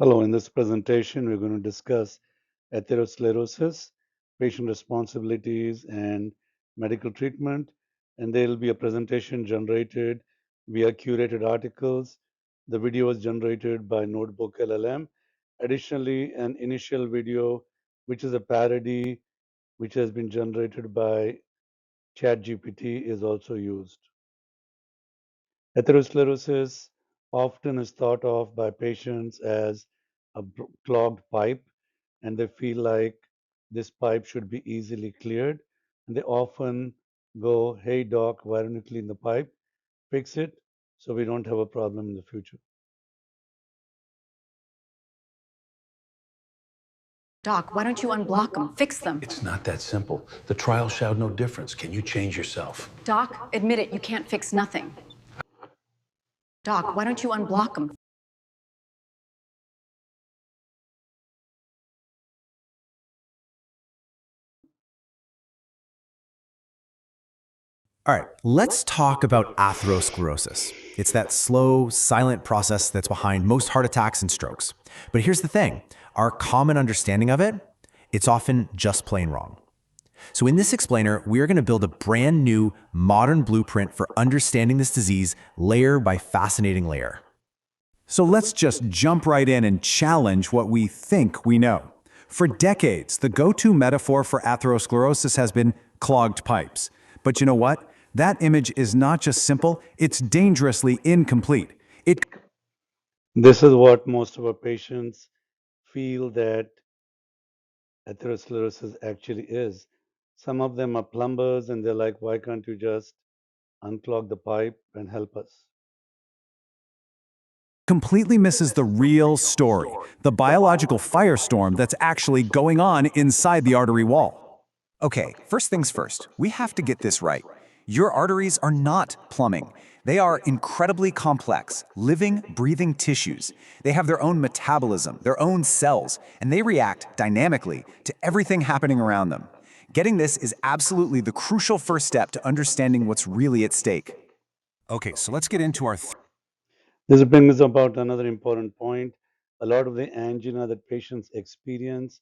Hello, in this presentation, we're going to discuss atherosclerosis, patient responsibilities, and medical treatment. And there will be a presentation generated via curated articles. The video was generated by Notebook LLM. Additionally, an initial video, which is a parody, which has been generated by ChatGPT, is also used. Atherosclerosis often is thought of by patients as a clogged pipe, and they feel like this pipe should be easily cleared. And they often go, "Hey, doc, why don't you clean the pipe? Fix it so we don't have a problem in the future." Doc, why don't you unblock them? Fix them. It's not that simple. The trial showed no difference. Can you change yourself? Doc, admit it, you can't fix nothing. Doc, why don't you unblock them? All right, let's talk about atherosclerosis. It's that slow, silent process that's behind most heart attacks and strokes. But here's the thing, our common understanding of it, it's often just plain wrong. So in this explainer, we're going to build a brand new, modern blueprint for understanding this disease layer by fascinating layer. So let's just jump right in and challenge what we think we know. For decades, the go-to metaphor for atherosclerosis has been clogged pipes. But you know what? That image is not just simple, it's dangerously incomplete. This is what most of our patients feel that atherosclerosis actually is. Some of them are plumbers and they're like, "Why can't you just unclog the pipe and help us?" completely misses the real story, the biological firestorm that's actually going on inside the artery wall. Okay, first things first, we have to get this right. Your arteries are not plumbing. They are incredibly complex, living, breathing tissues. They have their own metabolism, their own cells, and they react dynamically to everything happening around them. Getting this is absolutely the crucial first step to understanding what's really at stake. Okay, so let's get into our This brings us about another important point. A lot of the angina that patients experience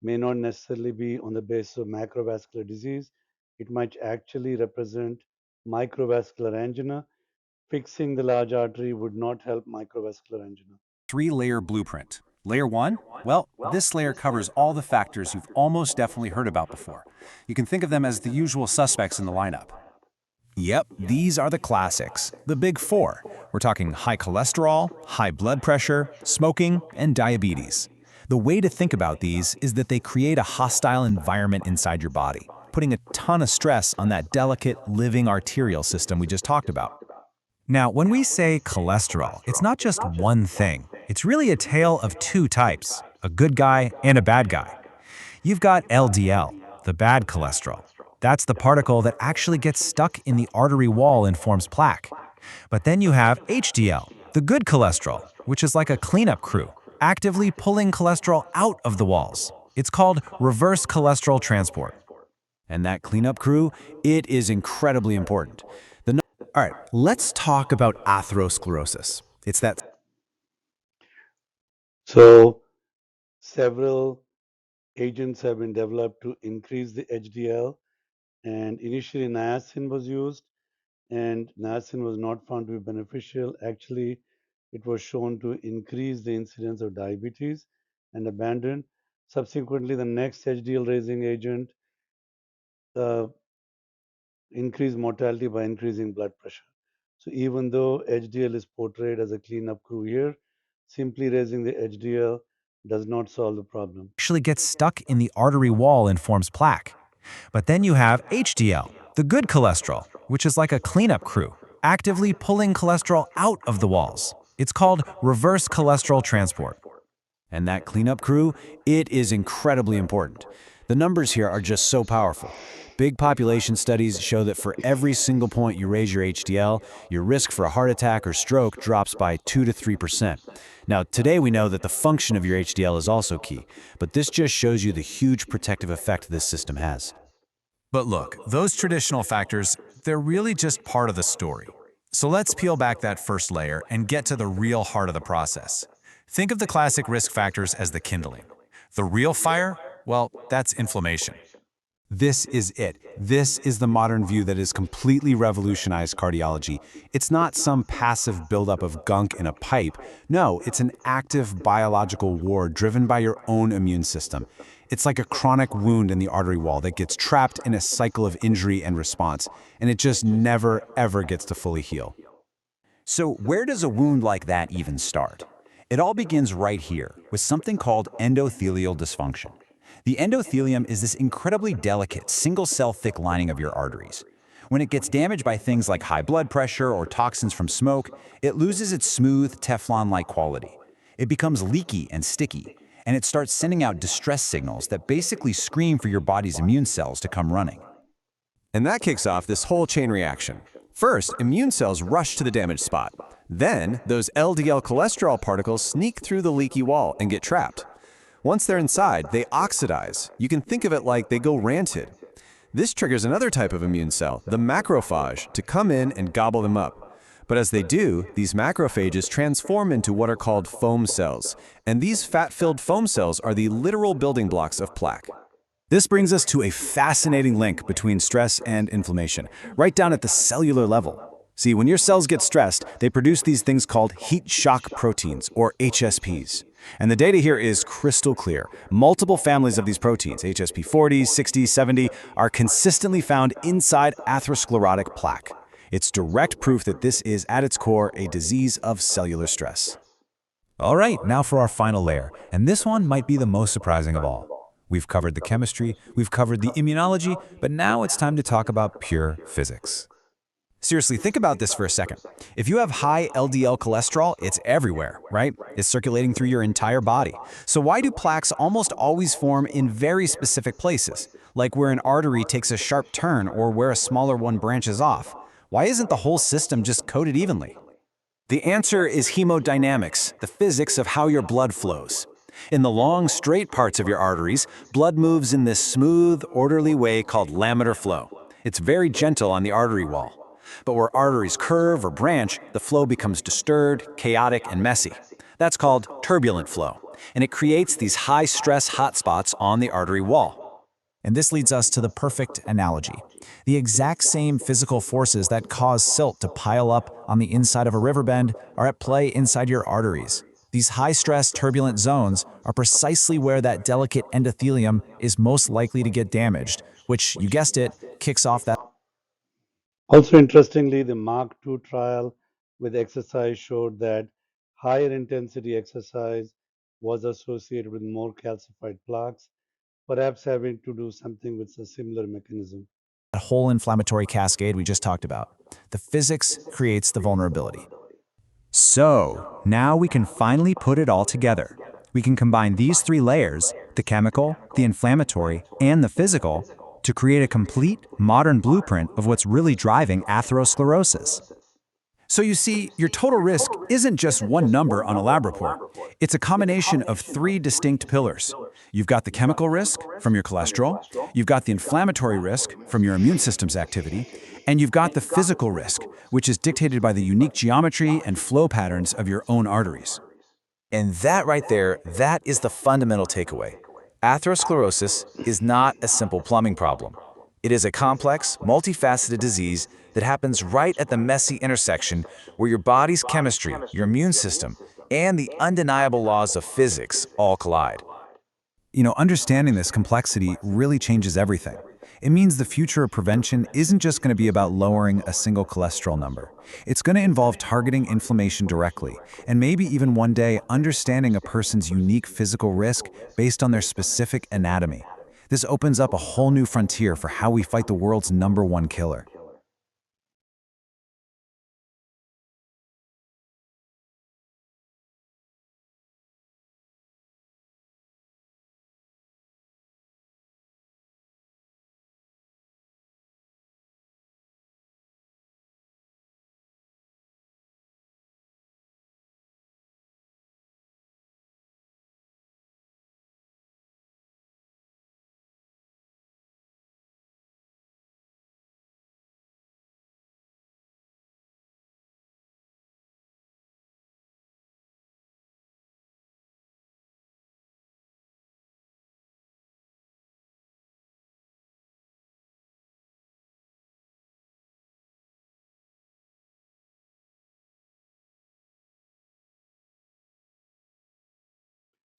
may not necessarily be on the basis of macrovascular disease. It might actually represent microvascular angina. Fixing the large artery would not help microvascular angina. three-layer blueprint. Layer one? Well, this layer covers all the factors you've almost definitely heard about before. You can think of them as the usual suspects in the lineup. Yep, these are the classics, the big four. We're talking high cholesterol, high blood pressure, smoking, and diabetes. The way to think about these is that they create a hostile environment inside your body, putting a ton of stress on that delicate, living arterial system we just talked about. Now, when we say cholesterol, it's not just one thing. It's really a tale of two types, a good guy and a bad guy. You've got LDL, the bad cholesterol. That's the particle that actually gets stuck in the artery wall and forms plaque. But then you have HDL, the good cholesterol, which is like a cleanup crew, actively pulling cholesterol out of the walls. It's called reverse cholesterol transport. And that cleanup crew, it is incredibly important. All right, let's talk about atherosclerosis. It's that So, several agents have been developed to increase the HDL, and initially niacin was used, and niacin was not found to be beneficial. Actually, it was shown to increase the incidence of diabetes and abandoned. Subsequently, the next HDL raising agent uh, increased mortality by increasing blood pressure. So even though HDL is portrayed as a cleanup crew here, simply raising the HDL does not solve the problem. actually gets stuck in the artery wall and forms plaque. But then you have HDL, the good cholesterol, which is like a cleanup crew, actively pulling cholesterol out of the walls. It's called reverse cholesterol transport. And that cleanup crew, it is incredibly important. The numbers here are just so powerful. Big population studies show that for every single point you raise your HDL, your risk for a heart attack or stroke drops by 2 to 3%. Now, today we know that the function of your HDL is also key, but this just shows you the huge protective effect this system has. But look, those traditional factors, they're really just part of the story. So let's peel back that first layer and get to the real heart of the process. Think of the classic risk factors as the kindling. The real fire? Well, that's inflammation. This is it. This is the modern view that has completely revolutionized cardiology. It's not some passive buildup of gunk in a pipe. No, it's an active biological war driven by your own immune system. It's like a chronic wound in the artery wall that gets trapped in a cycle of injury and response, and it just never, ever gets to fully heal. So where does a wound like that even start? It all begins right here with something called endothelial dysfunction. The endothelium is this incredibly delicate, single-cell thick lining of your arteries. When it gets damaged by things like high blood pressure or toxins from smoke, it loses its smooth, Teflon-like quality. It becomes leaky and sticky, and it starts sending out distress signals that basically scream for your body's immune cells to come running. And that kicks off this whole chain reaction. First, immune cells rush to the damaged spot. Then, those LDL cholesterol particles sneak through the leaky wall and get trapped. Once they're inside, they oxidize. You can think of it like they go rancid. This triggers another type of immune cell, the macrophage, to come in and gobble them up. But as they do, these macrophages transform into what are called foam cells. And these fat-filled foam cells are the literal building blocks of plaque. This brings us to a fascinating link between stress and inflammation, right down at the cellular level. See, when your cells get stressed, they produce these things called heat shock proteins, or HSPs. And the data here is crystal clear. Multiple families of these proteins, HSP 40, 60, 70, are consistently found inside atherosclerotic plaque. It's direct proof that this is, at its core, a disease of cellular stress. All right, now for our final layer, and this one might be the most surprising of all. We've covered the chemistry, we've covered the immunology, but now it's time to talk about pure physics. Seriously, think about this for a second. If you have high LDL cholesterol, it's everywhere, right? It's circulating through your entire body. So why do plaques almost always form in very specific places, like where an artery takes a sharp turn or where a smaller one branches off? Why isn't the whole system just coated evenly? The answer is hemodynamics, the physics of how your blood flows. In the long, straight parts of your arteries, blood moves in this smooth, orderly way called laminar flow. It's very gentle on the artery wall. But where arteries curve or branch, the flow becomes disturbed, chaotic, and messy. That's called turbulent flow, and it creates these high-stress hotspots on the artery wall. And this leads us to the perfect analogy. The exact same physical forces that cause silt to pile up on the inside of a river bend are at play inside your arteries. These high-stress, turbulent zones are precisely where that delicate endothelium is most likely to get damaged, which, you guessed it, kicks off that. Also, interestingly, the Mark II trial with exercise showed that higher intensity exercise was associated with more calcified plaques, perhaps having to do something with a similar mechanism. Whole inflammatory cascade we just talked about. The physics creates the vulnerability. So, now we can finally put it all together. We can combine these three layers, the chemical, the inflammatory, and the physical, to create a complete, modern blueprint of what's really driving atherosclerosis. So you see, your total risk isn't just one number on a lab report. It's a combination of three distinct pillars. You've got the chemical risk from your cholesterol, you've got the inflammatory risk from your immune system's activity, and you've got the physical risk, which is dictated by the unique geometry and flow patterns of your own arteries. And that right there, that is the fundamental takeaway. Atherosclerosis is not a simple plumbing problem. It is a complex, multifaceted disease that happens right at the messy intersection where your body's chemistry, your immune system, and the undeniable laws of physics all collide. Understanding this complexity really changes everything. It means the future of prevention isn't just going to be about lowering a single cholesterol number. It's going to involve targeting inflammation directly, and maybe even one day understanding a person's unique physical risk based on their specific anatomy. This opens up a whole new frontier for how we fight the world's #1 killer.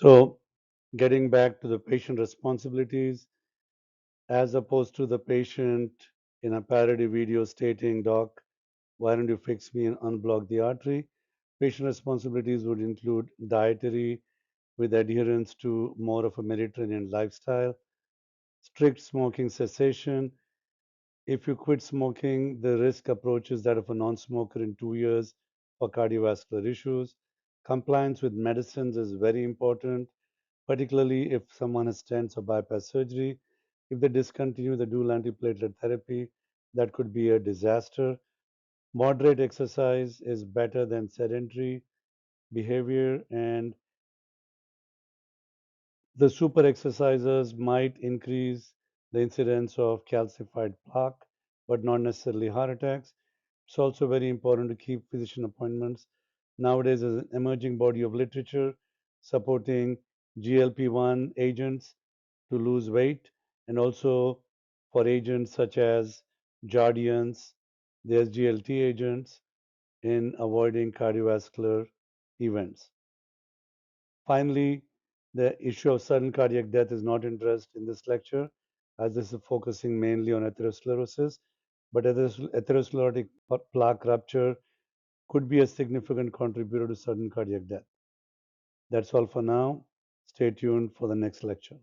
So, getting back to the patient responsibilities, as opposed to the patient in a parody video stating, Doc, why don't you fix me and unblock the artery? Patient responsibilities would include dietary with adherence to more of a Mediterranean lifestyle, strict smoking cessation. If you quit smoking, the risk approaches that of a non smoker in 2 years for cardiovascular issues. Compliance with medicines is very important, particularly if someone has stents or bypass surgery. If they discontinue the dual antiplatelet therapy, that could be a disaster. Moderate exercise is better than sedentary behavior, and the super exercisers might increase the incidence of calcified plaque, but not necessarily heart attacks. It's also very important to keep physician appointments. Nowadays, there's an emerging body of literature supporting GLP-1 agents to lose weight, and also for agents such as Jardians, the SGLT agents in avoiding cardiovascular events. Finally, the issue of sudden cardiac death is not addressed in this lecture, as this is focusing mainly on atherosclerosis, but atherosclerotic plaque rupture could be a significant contributor to sudden cardiac death. That's all for now. Stay tuned for the next lecture.